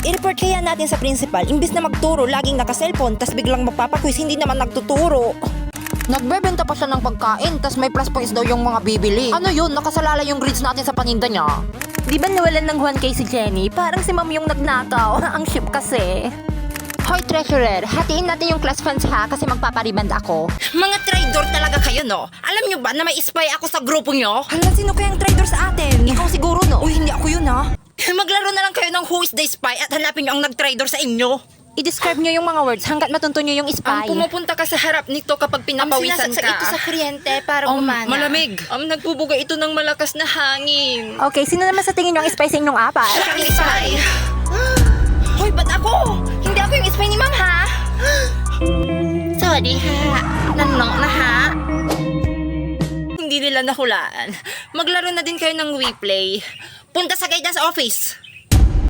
I-report kaya natin sa principal, imbis na magturo, laging naka-cellphone, tas biglang magpapaquiz, hindi naman nagtuturo. Nagbebenta pa siya ng pagkain, tas may plus points daw yung mga bibili. Ano yun? Nakasalala yung grades natin sa paninda niya. Di ba nawalan ng 1K si Jenny? Parang si ma'am yung nagnakaw. Ang ship kasi. Hoy, treasurer, hatiin natin yung class funds ha kasi magpapariband ako. Mga traidor talaga kayo, no? Alam nyo ba na may spy ako sa grupo nyo? Hala, sino kayang traidor sa atin? Ikaw siguro, no? Uy, hindi ako yun, ha? Maglaro na lang kayo ng Who is the Spy at hanapin nyo ang nag-traidor sa inyo. I-describe nyo yung mga words hanggat matunto nyo yung spy. Pumupunta ka sa harap nito kapag pinapawisan ka. ito sa kuryente para gumana. Malamig. Nagbubuga ito ng malakas na hangin. Okay, sino naman sa tingin yung spy sa inyong apat? Ang spy. Hoy, ba't ako? Hindi ako yung spy ni Ma'am, ha? Sorry, ha? Nanong na, ha? Hindi nila nahulaan. Maglaro na din kayo ng WePlay. Punta sa guidance office.